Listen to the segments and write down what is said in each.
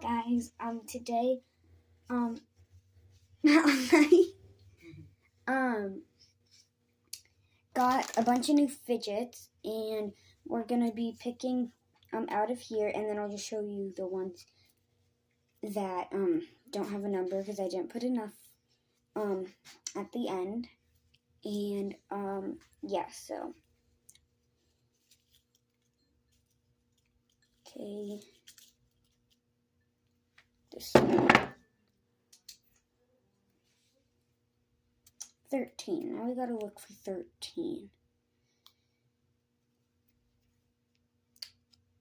Hello guys, today, got a bunch of new fidgets, and we're gonna be picking, out of here, and then I'll just show you the ones that, don't have a number, because I didn't put enough, at the end, and, yeah, so, okay, this one. 13. Now we gotta look for 13.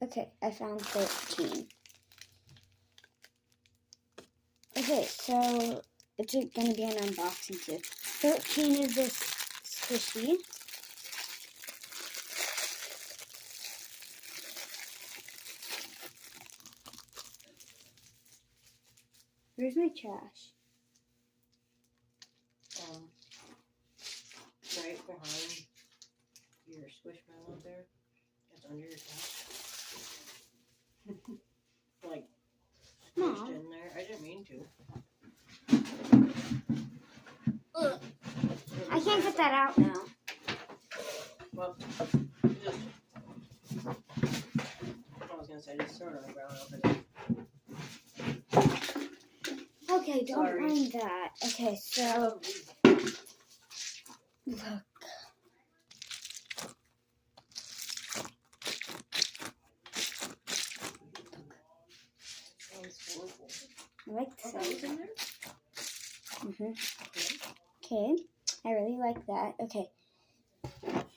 Okay, I found 13. Okay, so it's gonna be an unboxing too. 13 is this squishy. Where's my trash? Right behind your squishmallow there. It's under your couch. Like squished in there. I didn't mean to. Ugh. I can't get that out now. Well, just I was gonna say just throw it on the ground over there. Okay, don't mind that. Okay, so look. I like the size. In there? Okay, I really like that. Okay,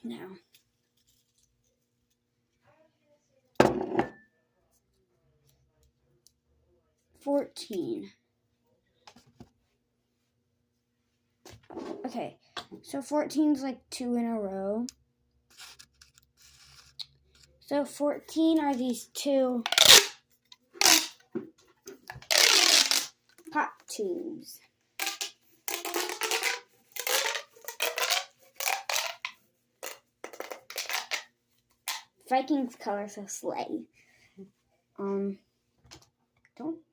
now. $14. Okay, so 14's like 2 in a row. So 14 are these two pop tubes. Vikings color so slay. Don't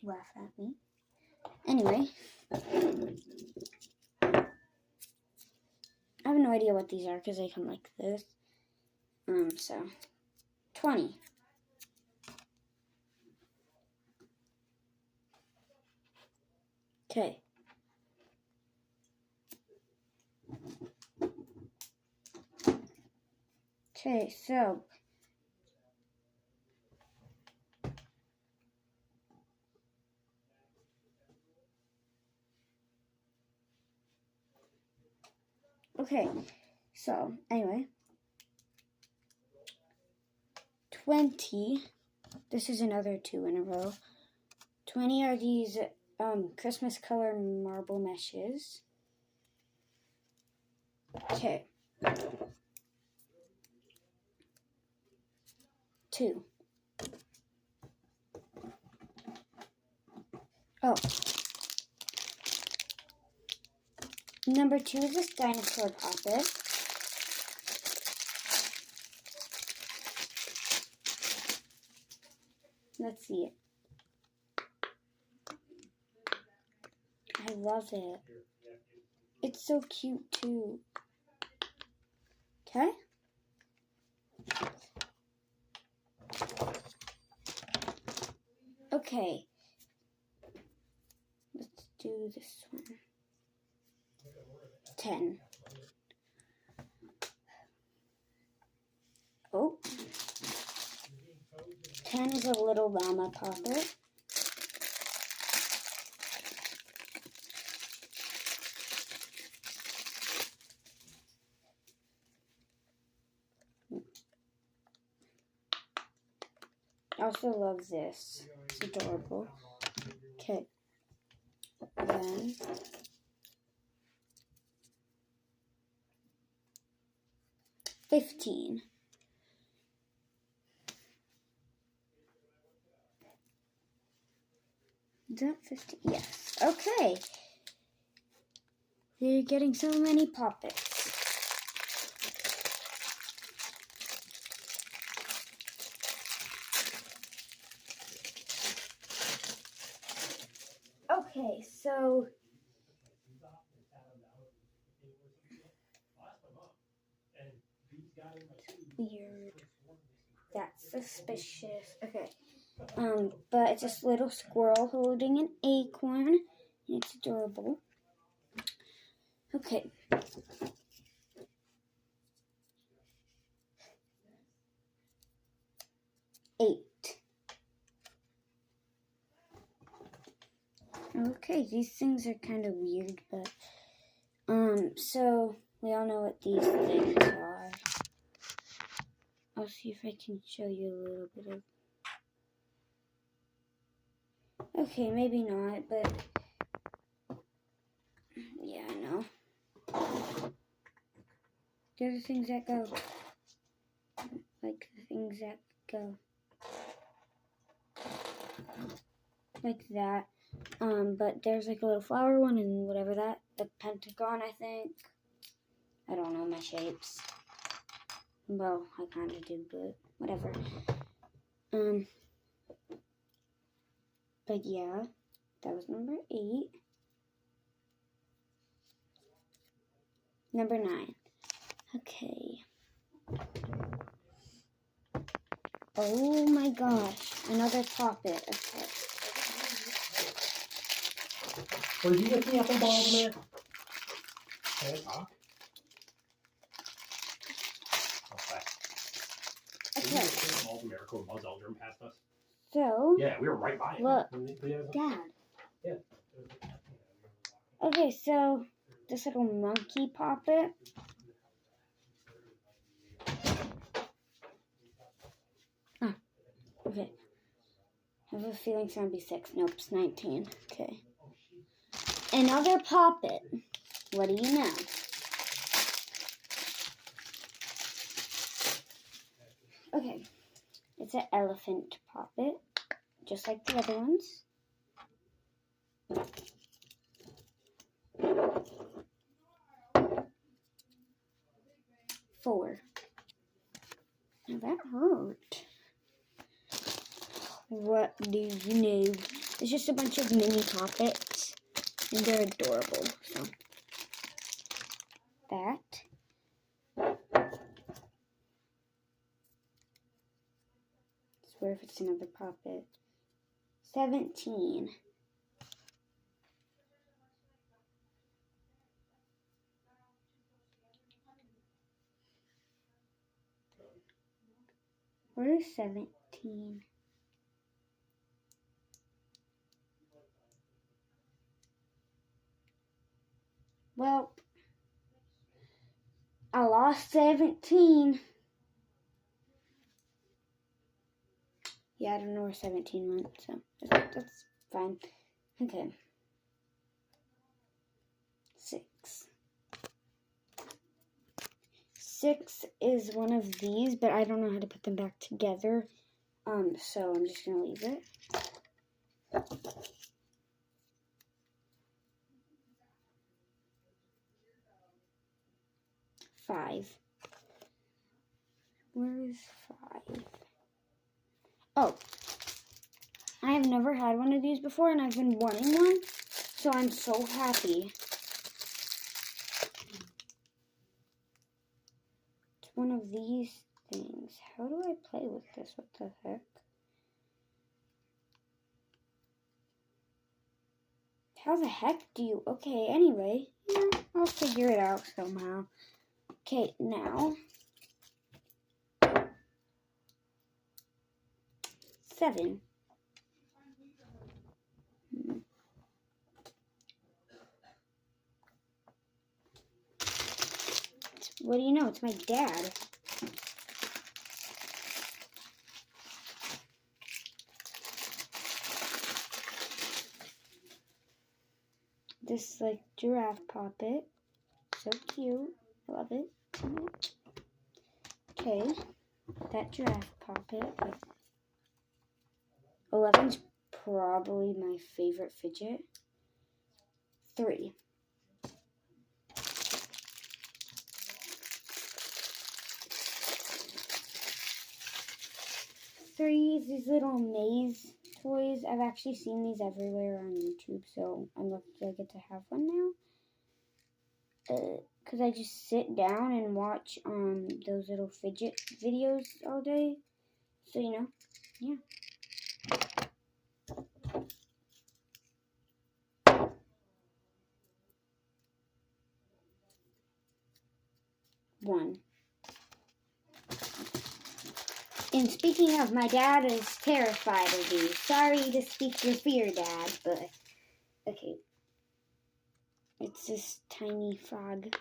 laugh at me. Anyway, I have no idea what these are because they come like this. So 20. Okay. Okay, so anyway, 20. This is another 2 in a row. 20 are these Christmas color marble meshes. Okay. 2. Oh. Number 2 is this dinosaur puppet. Let's see it. I love it. It's so cute too. Okay. Okay. Let's do this one. 10. Oh. 10 is a little llama puppet. I also love this. It's adorable. Okay. Then 15. Is that 15? Yes. Okay. They're getting so many puppets. Okay, so weird. That's suspicious. Okay. But it's this little squirrel holding an acorn. And it's adorable. Okay. Eight. Okay, these things are kind of weird, but so we all know what these things are. I'll see if I can show you a little bit of. Okay, maybe not, but yeah, I know. They're the things that go. Like the things that go. Like that. But there's like a little flower one and whatever that. The pentagon, I think. I don't know my shapes. Well, I kind of do, but whatever. But yeah, that was number 8. Number 9. Okay. Oh my gosh, another poppet. Okay. Where'd you get the apple balls, man? Can I talk? Okay. All the Miracle and Buzz Aldrin past us. So. Yeah, we were right by it. Look, Dad. Yeah. Okay, so this little monkey poppet. Ah, okay. I have a feeling it's gonna be 6. Nope, it's 19. Okay. Another poppet. What do you know? Okay. It's an elephant poppet, just like the other ones. 4. Now that hurt. What do you know? It's just a bunch of mini poppets, and they're adorable. So that. I swear if it's another poppet. 17. Where is 17? Well, I lost 17. Yeah, I don't know where 17 went, so that's fine. Okay. 6. 6 is one of these, but I don't know how to put them back together. So I'm just gonna leave it. 5. Where is 5? Oh, I have never had one of these before, and I've been wanting one, so I'm so happy. It's one of these things. How do I play with this? What the heck? How the heck do you... Okay, anyway, yeah, I'll figure it out somehow. Okay, now... 7. What do you know? It's my dad. This like giraffe poppet. So cute. I love it. Okay. That giraffe poppet. 11's probably my favorite fidget. 3. 3 is these little maze toys. I've actually seen these everywhere on YouTube, so I'm lucky I get to have one now. Because I just sit down and watch those little fidget videos all day. So, you know, yeah. One. And speaking of, my dad is terrified of these. Sorry to speak your fear, Dad, but okay. It's this tiny frog.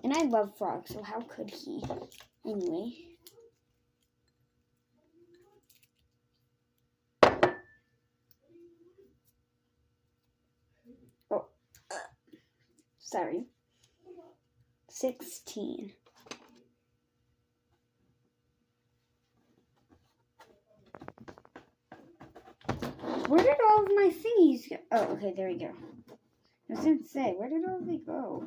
And I love frogs, so how could he? Anyway. Oh. Sorry. 16. Where did all of my thingies go? Oh, okay, there we go. I was going to say, where did all they go?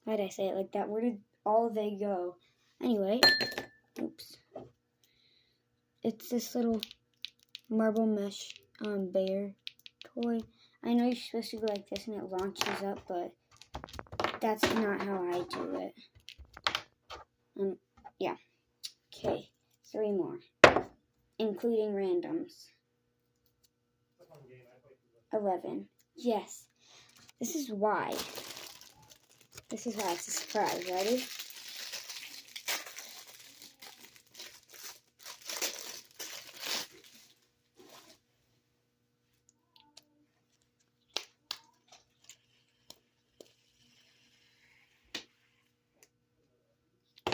Why did I say it like that? Where did all they go? Anyway, oops. It's this little marble mesh bear toy. I know you're supposed to go like this and it launches up, but that's not how I do it. Yeah. Okay, 3 more, including randoms. 11. Yes. This is why. This is why it's a surprise. Ready?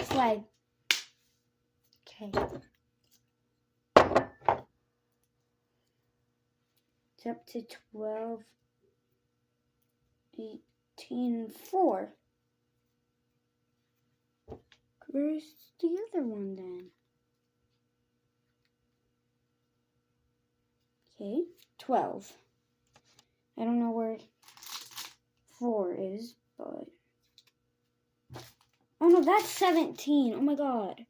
Slide. Okay. It's up to 12, 18, 4. Where's the other one then? Okay, 12. I don't know where 4 is, but... Oh no, that's 17. Oh my god.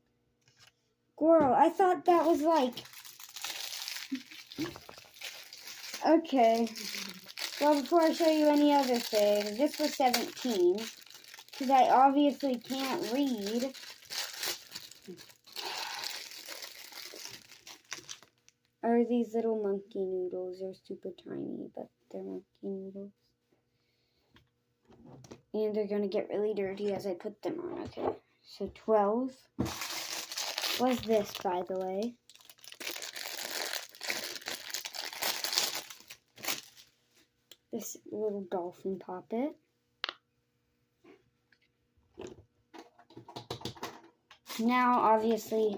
Girl, I thought that was like... Okay. Well, before I show you any other thing, this was 17. Because I obviously can't read. Are these little monkey noodles? They're super tiny, but they're monkey noodles. And they're going to get really dirty as I put them on. Okay, so 12 was this, by the way. This little dolphin poppet. Now, obviously,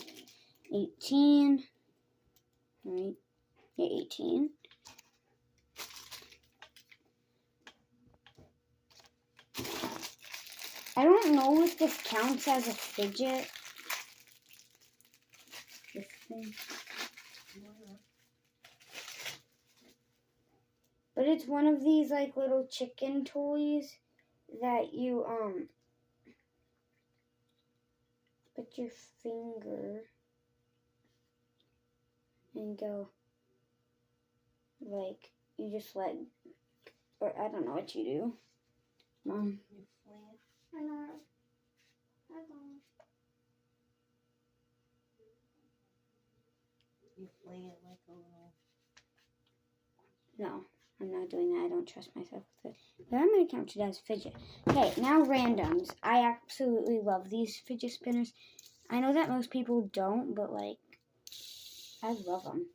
18. Right? Yeah, 18. I don't know if this counts as a fidget. This thing. But it's one of these like little chicken toys that you put your finger and go like you just let, or I don't know what you do. Mom. You fling it. I know. I don't. You fling it like a little. No, I'm not doing that. I don't trust myself with it. But I'm going to count it as fidget. Okay, now randoms. I absolutely love these fidget spinners. I know that most people don't, but like, I love them.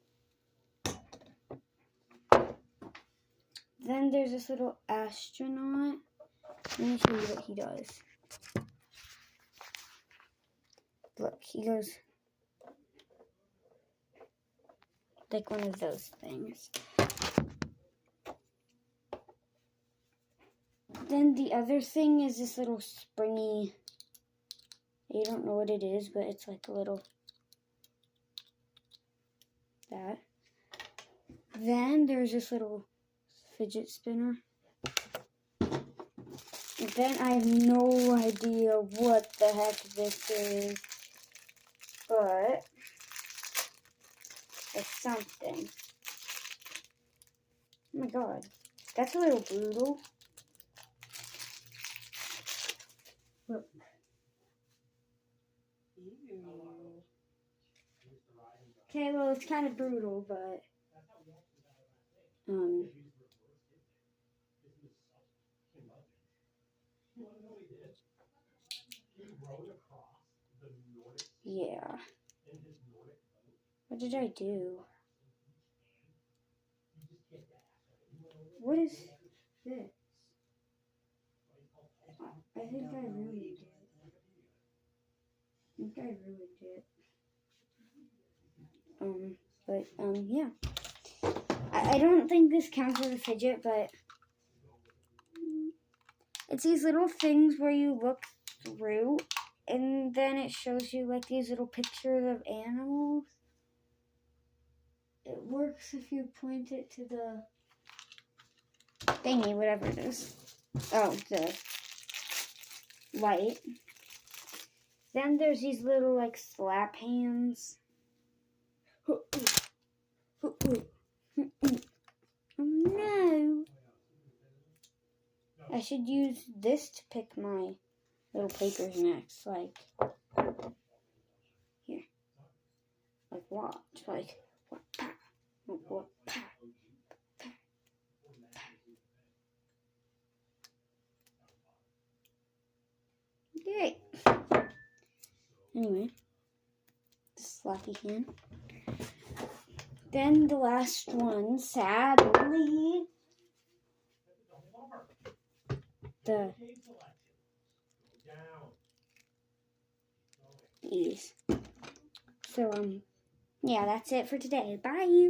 Then there's this little astronaut. Let me show you what he does. Look, he goes like one of those things. Then the other thing is this little springy, you don't know what it is, but it's like a little, that. Then there's this little fidget spinner. And then I have no idea what the heck this is, but it's something. Oh my god, that's a little brutal. Look. Okay, well, it's kind of brutal, but yeah. What did I do? What is this? I think I ruined it. Yeah. I don't think this counts as a fidget, but it's these little things where you look through, and then it shows you like these little pictures of animals. It works if you point it to the thingy, whatever it is. Oh, the light. Then there's these little like slap hands. Oh no! I should use this to pick my little papers next. Like, here. Like, watch. Like, what? What? Yay! Anyway, the slappy hand. Then the last one, sadly, these. So, yeah, that's it for today. Bye!